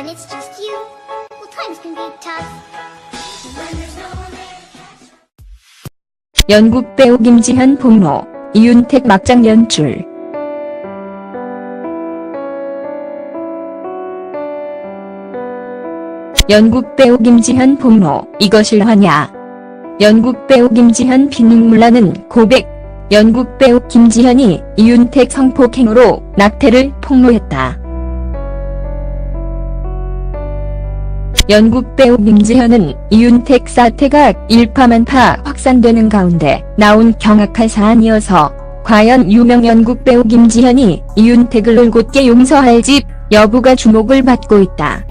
it's just you, well, times can be tough. When there's no one there to catch. 연극 배우 김지현 폭로, 이윤택 막장 연출. 연극 배우 김지현 폭로, 이거 실화냐? 연극 배우 김지현 피눈물 나는 고백. 연극 배우 김지현이 이윤택 성폭행으로 낙태를 폭로했다. 연극 배우 김지현은 이윤택 사태가 일파만파 확산되는 가운데 나온 경악한 사안이어서 과연 유명 연극 배우 김지현이 이윤택을 올곧게 용서할 집 여부가 주목을 받고 있다.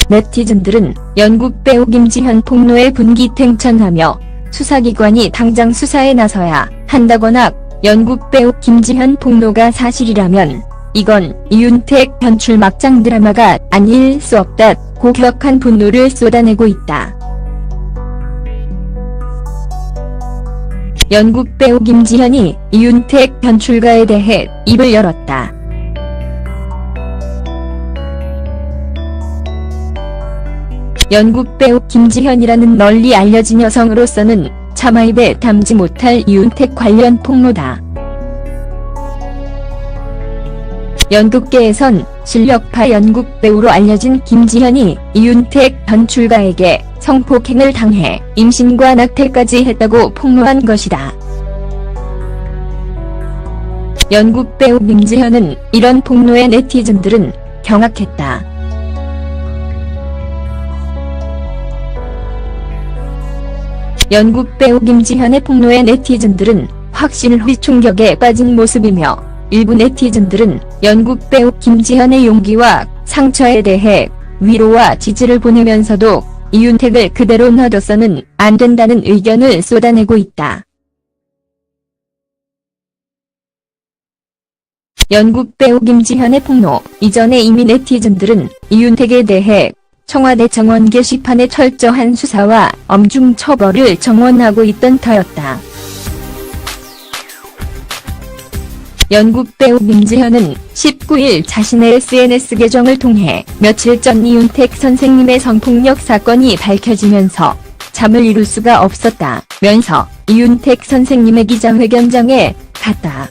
네티즌들은 연극 배우 김지현 폭로에 분기탱천하며 수사기관이 당장 수사에 나서야 한다거나 연극 배우 김지현 폭로가 사실이라면 이건 이윤택 변출 막장 드라마가 아닐 수 없다 고격한 분노를 쏟아내고 있다. 연극 배우 김지현이 이윤택 변출가에 대해 입을 열었다. 연극 배우 김지현이라는 널리 알려진 여성으로서는 차마 입에 담지 못할 이윤택 관련 폭로다. 연극계에선 실력파 연극 배우로 알려진 김지현이 이윤택 변출가에게 성폭행을 당해 임신과 낙태까지 했다고 폭로한 것이다. 연극 배우 김지현은 이런 폭로에 네티즌들은 경악했다. 연극 배우 김지현의 폭로에 네티즌들은 확신의 충격에 빠진 모습이며 일부 네티즌들은 연극 배우 김지현의 용기와 상처에 대해 위로와 지지를 보내면서도 이윤택을 그대로 놔둬서는 안 된다는 의견을 쏟아내고 있다. 연극 배우 김지현의 폭로 이전에 이미 네티즌들은 이윤택에 대해 청와대 정원 게시판의 철저한 수사와 엄중 처벌을 정원하고 있던 터였다. 연극 배우 김지현은 19일 자신의 SNS 계정을 통해 며칠 전 이윤택 선생님의 성폭력 사건이 밝혀지면서 잠을 이룰 수가 없었다면서 이윤택 선생님의 기자회견장에 갔다.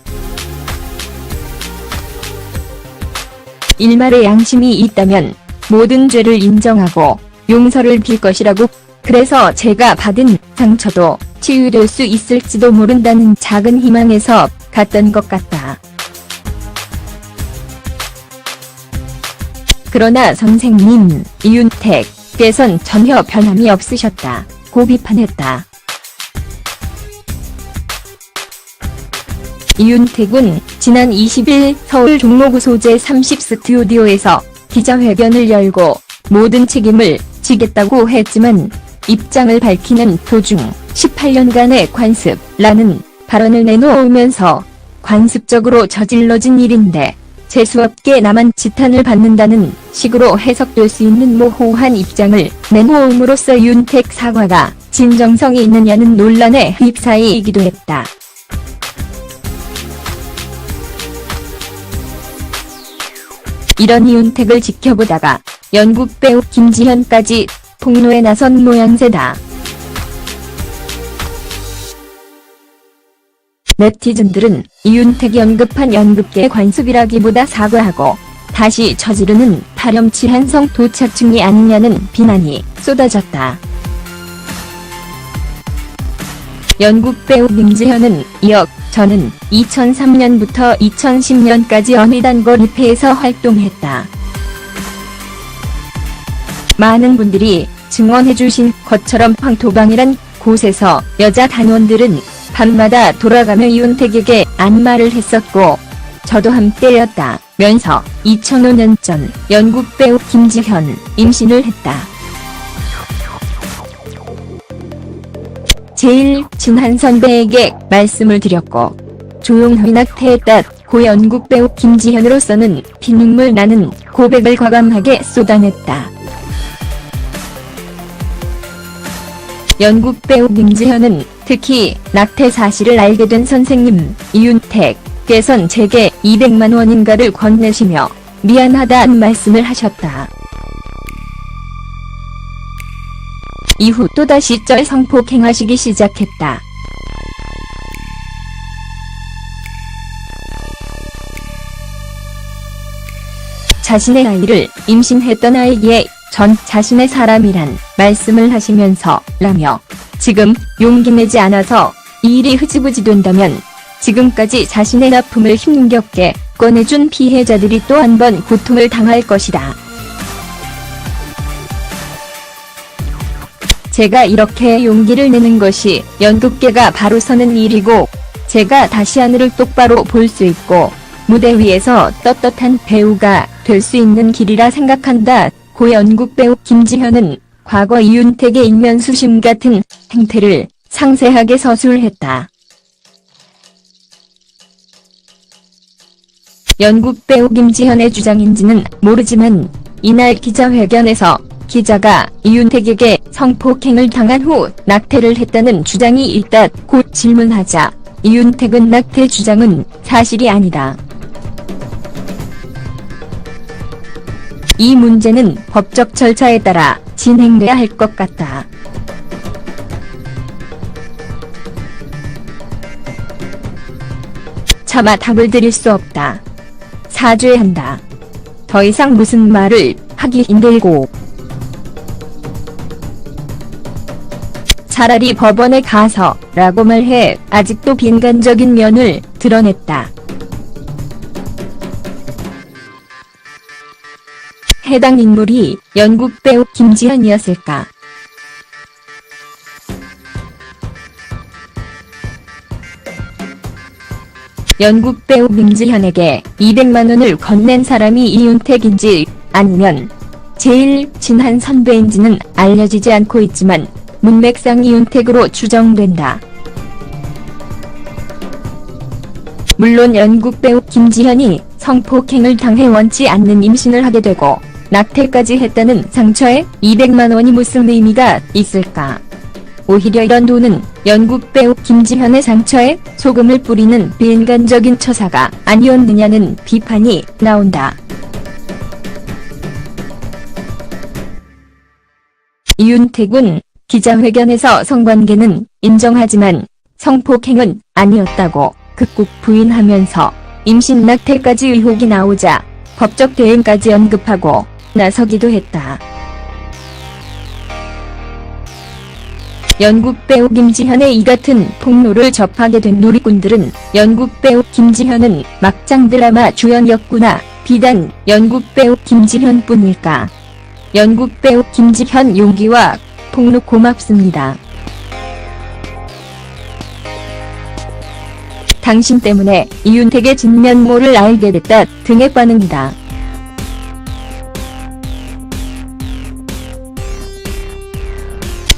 일말의 양심이 있다면 모든 죄를 인정하고 용서를 빌 것이라고, 그래서 제가 받은 상처도 치유될 수 있을지도 모른다는 작은 희망에서 갔던 것 같다. 그러나 선생님, 이윤택께선 전혀 변함이 없으셨다 고 비판했다. 이윤택은 지난 20일 서울 종로구 소재 30 스튜디오에서 기자회견을 열고 모든 책임을 지겠다고 했지만 입장을 밝히는 도중 18년간의 관습라는 발언을 내놓으면서 관습적으로 저질러진 일인데 재수없게 남한 지탄을 받는다는 식으로 해석될 수 있는 모호한 입장을 내놓음으로써 이윤택 사과가 진정성이 있느냐는 논란에 휩싸이기도 했다. 이런 이윤택을 지켜보다가 연극 배우 김지현까지 폭로에 나선 모양새다. 네티즌들은 이윤택이 언급한 연극계 관습이라기보다 사과하고 다시 저지르는 파렴치한 성도착증이 아니냐는 비난이 쏟아졌다. 연극 배우 김지현은 이어 저는 2003년부터 2010년까지 어미단골 입회에서 활동했다. 많은 분들이 증언해주신 것처럼 황토방이란 곳에서 여자 단원들은 밤마다 돌아가며 이윤택에게 안마를 했었고 저도 함께였다면서 2005년 전 연극 배우 김지현 임신을 했다. 제일 친한 선배에게 말씀을 드렸고 조용히 낙태했다고 연극 배우 김지현으로서는 피눈물 나는 고백을 과감하게 쏟아냈다. 연극 배우 김지현은 특히 낙태 사실을 알게 된 선생님 이윤택께선 제게 200만 원인가를 건네시며 미안하다는 말씀을 하셨다. 이후 또다시 절 성폭행하시기 시작했다. 자신의 아이를 임신했던 아이에게 전 자신의 사람이란 말씀을 하시면서 라며 지금 용기 내지 않아서 이 일이 흐지부지 된다면 지금까지 자신의 아픔을 힘겹게 꺼내준 피해자들이 또 한 번 고통을 당할 것이다. 제가 이렇게 용기를 내는 것이 연극계가 바로 서는 일이고 제가 다시 하늘을 똑바로 볼 수 있고 무대 위에서 떳떳한 배우가 될 수 있는 길이라 생각한다. 고 연극 배우 김지현은 과거 이윤택의 인면수심 같은 행태를 상세하게 서술했다. 연극 배우 김지현의 주장인지는 모르지만 이날 기자회견에서 기자가 이윤택에게 성폭행을 당한 후 낙태를 했다는 주장이 있다고 질문하자 이윤택은 낙태 주장은 사실이 아니다. 이 문제는 법적 절차에 따라 진행돼야 할 것 같다. 차마 답을 드릴 수 없다. 사죄한다. 더 이상 무슨 말을 하기 힘들고 차라리 법원에 가서 라고 말해 아직도 비인간적인 면을 드러냈다. 해당 인물이 연극 배우 김지현이었을까? 연극 배우 김지현에게 200만원을 건넨 사람이 이윤택인지 아니면 제일 친한 선배인지는 알려지지 않고 있지만 문맥상 이윤택으로 추정된다. 물론 연극 배우 김지현이 성폭행을 당해 원치 않는 임신을 하게 되고 낙태까지 했다는 상처에 200만원이 무슨 의미가 있을까? 오히려 이런 돈은 연극 배우 김지현의 상처에 소금을 뿌리는 비인간적인 처사가 아니었느냐는 비판이 나온다. 이윤택은 기자회견에서 성관계는 인정하지만 성폭행은 아니었다고 극구 부인하면서 임신 낙태까지 의혹이 나오자 법적 대응까지 언급하고 나서기도 했다. 연극 배우 김지현의 이 같은 폭로를 접하게 된 누리꾼들은 연극 배우 김지현은 막장 드라마 주연이었구나. 비단 연극 배우 김지현뿐일까? 연극 배우 김지현 용기와 폭로 고맙습니다. 당신 때문에 이윤택의 진면모를 알게 됐다 등의 반응이다.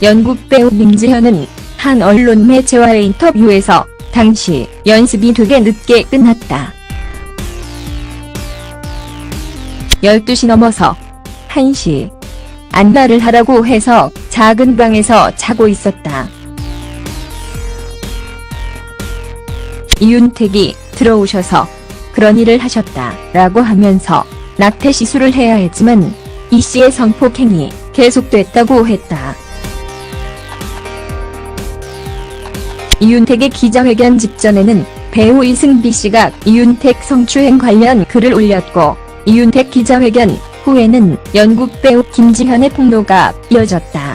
연극 배우 김지현은 한 언론 매체와의 인터뷰에서 당시 연습이 되게 늦게 끝났다. 12시 넘어서 1시 안마를 하라고 해서 작은 방에서 자고 있었다. 이윤택이 들어오셔서 그런 일을 하셨다 라고 하면서 낙태 시술을 해야 했지만 이 씨의 성폭행이 계속됐다고 했다. 이윤택의 기자회견 직전에는 배우 이승비 씨가 이윤택 성추행 관련 글을 올렸고 이윤택 기자회견 후에는 연극 배우 김지현의 폭로가 이어졌다.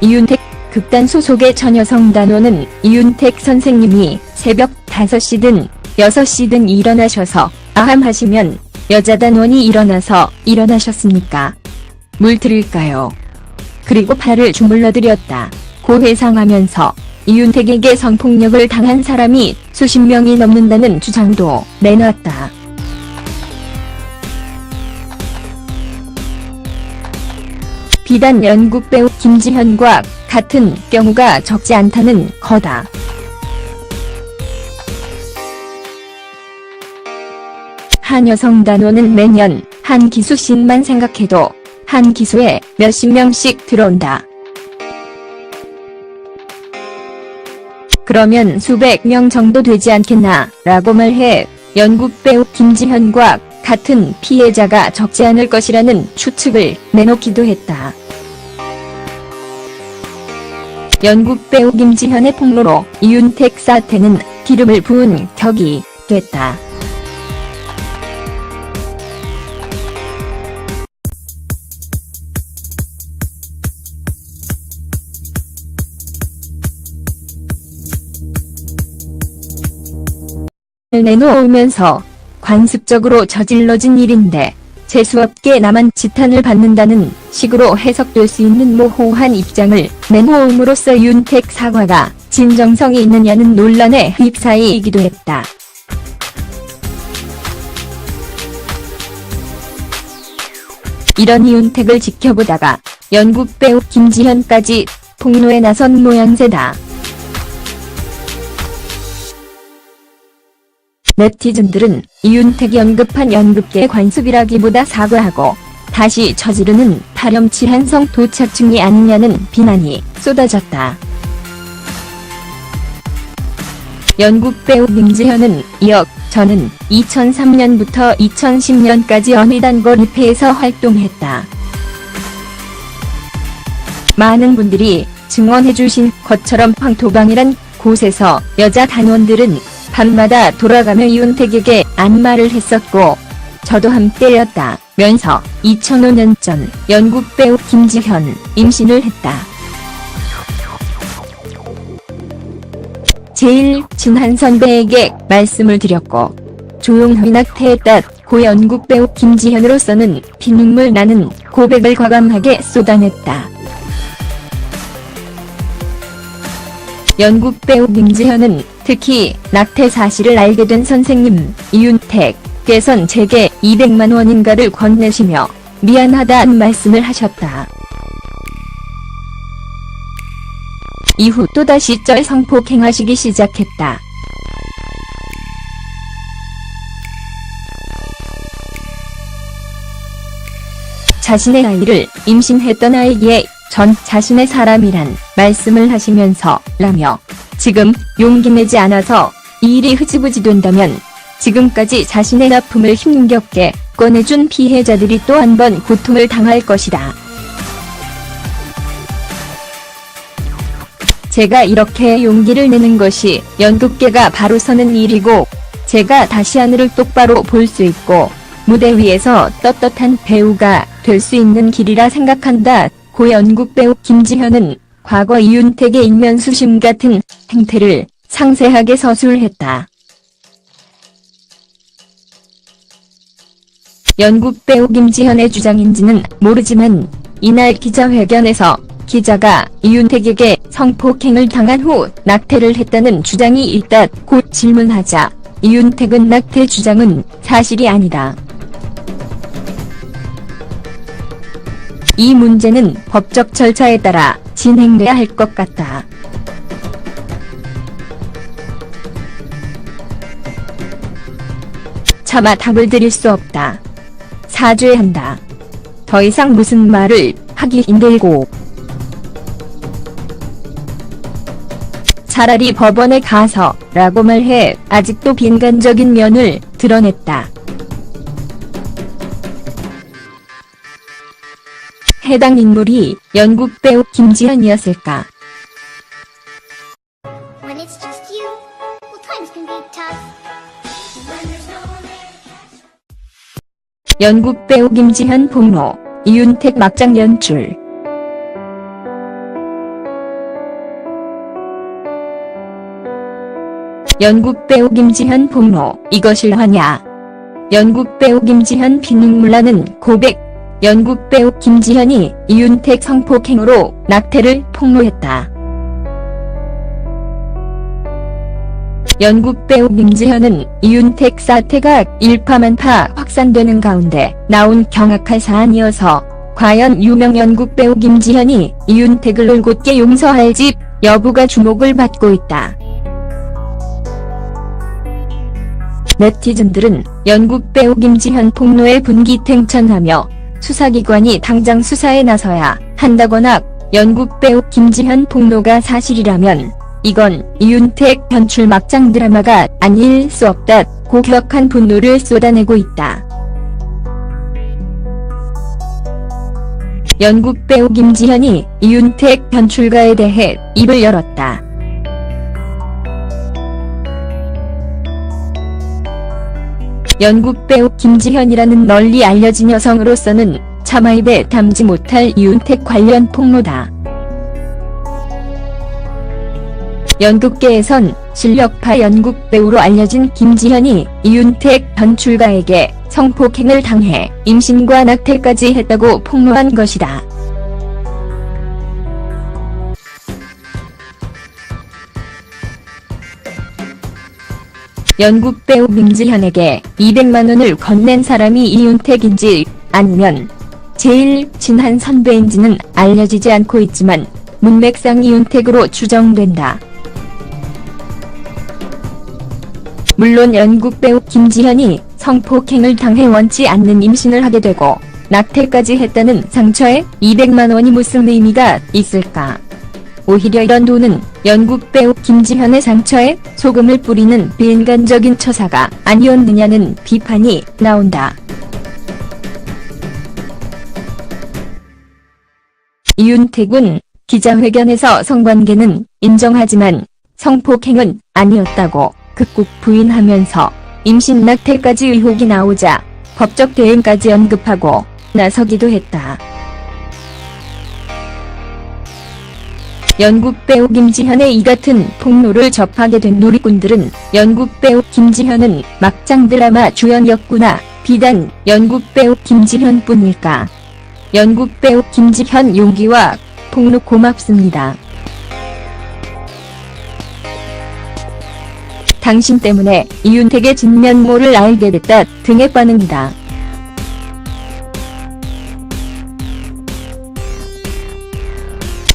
이윤택 극단 소속의 전여성단원은 이윤택 선생님이 새벽 5시든 6시든 일어나셔서 아함하시면 여자단원이 일어나서 일어나셨습니까? 물 드릴까요? 그리고 팔을 주물러드렸다. 고 회상하면서 이윤택에게 성폭력을 당한 사람이 수십 명이 넘는다는 주장도 내놨다. 비단 연극 배우 김지현과 같은 경우가 적지 않다는 거다. 한 여성단원은 매년 한 기수씩만 생각해도 한 기수에 몇십 명씩 들어온다. 그러면 수백 명 정도 되지 않겠나 라고 말해 연극 배우 김지현과 같은 피해자가 적지 않을 것이라는 추측을 내놓기도 했다. 연극 배우 김지현의 폭로로 이윤택 사태는 기름을 부은 격이 됐다. 내놓으면서 관습적으로 저질러진 일인데 재수없게 남한 지탄을 받는다는 식으로 해석될 수 있는 모호한 입장을 내놓음으로써 윤택 사과가 진정성이 있느냐는 논란에 휩싸이기도 했다. 이런 이윤택을 지켜보다가 연극 배우 김지현까지 폭로에 나선 모양새다. 네티즌들은 이윤택이 언급한 연극계 관습이라기보다 사과하고 다시 저지르는 파렴치한 성도착증이 아니냐는 비난이 쏟아졌다. 연극 배우 김지현은 이어 저는 2003년부터 2010년까지 어미단거 리페에서 활동했다. 많은 분들이 증언해주신 것처럼 황토방이란 곳에서 여자 단원들은 밤마다 돌아가며 이윤택에게 안마를 했었고 저도 함께였다 면서 2005년 전 연극 배우 김지현 임신을 했다. 제일 친한 선배에게 말씀을 드렸고 조용히 낙태했다고 연극 배우 김지현으로서는 피눈물 나는 고백을 과감하게 쏟아냈다. 연극 배우 김지현은 특히 낙태 사실을 알게 된 선생님 이윤택께선 제게 200만 원인가를 건네시며 미안하다는 말씀을 하셨다. 이후 또다시 절 성폭행하시기 시작했다. 자신의 아이를 임신했던 아이기에 전 자신의 사람이란 말씀을 하시면서 라며 지금 용기 내지 않아서 이 일이 흐지부지 된다면 지금까지 자신의 아픔을 힘겹게 꺼내준 피해자들이 또 한 번 고통을 당할 것이다. 제가 이렇게 용기를 내는 것이 연극계가 바로 서는 일이고 제가 다시 하늘을 똑바로 볼 수 있고 무대 위에서 떳떳한 배우가 될 수 있는 길이라 생각한다. 고 연극 배우 김지현은 과거 이윤택의 인면수심 같은 행태를 상세하게 서술했다. 연극 배우 김지현의 주장인지는 모르지만 이날 기자회견에서 기자가 이윤택에게 성폭행을 당한 후 낙태를 했다는 주장이 있다고 질문하자 이윤택은 낙태 주장은 사실이 아니다. 이 문제는 법적 절차에 따라 진행돼야 할 것 같다. 차마 답을 드릴 수 없다. 사죄한다. 더 이상 무슨 말을 하기 힘들고 차라리 법원에 가서 라고 말해 아직도 빈간적인 면을 드러냈다. 해당 인물이 연극 배우 김지현이었을까? When it's just you, well, times can be tough. When there's no one there to catch. 연극 배우 김지현 폭로, 이윤택 막장 연출. 연극 배우 김지현 폭로, 이거 실화냐? 연극 배우 김지현 피눈물 나는 고백. 연극 배우 김지현이 이윤택 성폭행으로 낙태를 폭로했다. 연극 배우 김지현은 이윤택 사태가 일파만파 확산되는 가운데 나온 경악할 사안이어서 과연 유명 연극 배우 김지현이 이윤택을 올곧게 용서할지 여부가 주목을 받고 있다. 네티즌들은 연극 배우 김지현 폭로에 분기탱천하며 수사기관이 당장 수사에 나서야 한다거나 연극 배우 김지현 폭로가 사실이라면 이건 이윤택 변출 막장 드라마가 아닐 수 없다고 격한 분노를 쏟아내고 있다. 연극 배우 김지현이 이윤택 변출가에 대해 입을 열었다. 연극 배우 김지현이라는 널리 알려진 여성으로서는 차마 입에 담지 못할 이윤택 관련 폭로다. 연극계에선 실력파 연극 배우로 알려진 김지현이 이윤택 변출가에게 성폭행을 당해 임신과 낙태까지 했다고 폭로한 것이다. 연극 배우 김지현에게 200만 원을 건넨 사람이 이윤택인지 아니면 제일 친한 선배인지는 알려지지 않고 있지만 문맥상 이윤택으로 추정된다. 물론 연극 배우 김지현이 성폭행을 당해 원치 않는 임신을 하게 되고 낙태까지 했다는 상처에 200만 원이 무슨 의미가 있을까? 오히려 이런 돈은 연극 배우 김지현의 상처에 소금을 뿌리는 비인간적인 처사가 아니었느냐는 비판이 나온다. 이윤택은 기자회견에서 성관계는 인정하지만 성폭행은 아니었다고 극구 부인하면서 임신 낙태까지 의혹이 나오자 법적 대응까지 언급하고 나서기도 했다. 연극 배우 김지현의 이 같은 폭로를 접하게 된 누리꾼들은 연극 배우 김지현은 막장 드라마 주연이었구나. 비단 연극 배우 김지현뿐일까? 연극 배우 김지현 용기와 폭로 고맙습니다. 당신 때문에 이윤택의 진면모를 알게 됐다 등의 반응이다.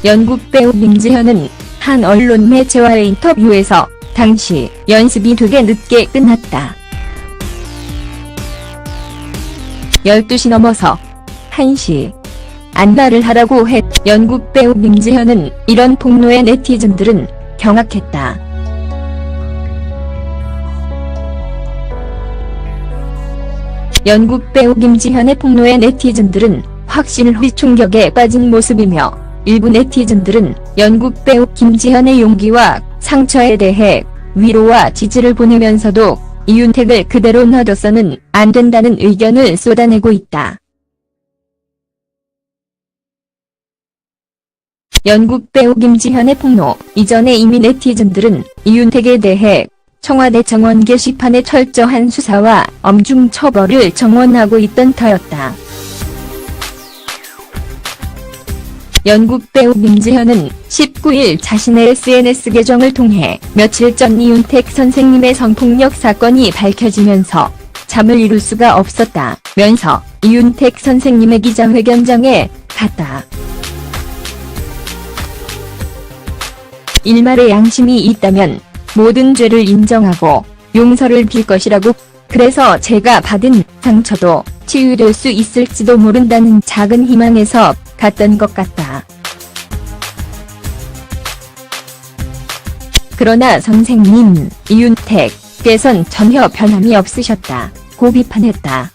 연극 배우 김지현은 한 언론 매체와의 인터뷰에서 당시 연습이 되게 늦게 끝났다. 12시 넘어서 1시 안마를 하라고 했. 연극 배우 김지현은 이런 폭로에 네티즌들은 경악했다. 연극 배우 김지현의 폭로에 네티즌들은 확신의 충격에 빠진 모습이며 일부 네티즌들은 연극 배우 김지현의 용기와 상처에 대해 위로와 지지를 보내면서도 이윤택을 그대로 놔둬서는 안 된다는 의견을 쏟아내고 있다. 연극 배우 김지현의 폭로 이전에 이미 네티즌들은 이윤택에 대해 청와대 정원 게시판의 철저한 수사와 엄중 처벌을 정원하고 있던 터였다. 연극 배우 김지현은 19일 자신의 SNS 계정을 통해 며칠 전 이윤택 선생님의 성폭력 사건이 밝혀지면서 잠을 이룰 수가 없었다면서 이윤택 선생님의 기자회견장에 갔다. 일말의 양심이 있다면 모든 죄를 인정하고 용서를 빌 것이라고. 그래서 제가 받은 상처도 치유될 수 있을지도 모른다는 작은 희망에서 갔던 것 같다. 그러나 선생님, 이윤택께선 전혀 변함이 없으셨다.고 비판했다.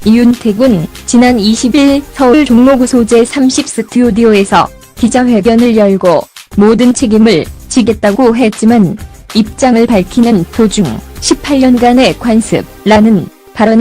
이윤택은 지난 20일 서울 종로구 소재 30 스튜디오에서 기자회견을 열고 모든 책임을 지겠다고 했지만 입장을 밝히는 도중 18년간의 관습라는 발언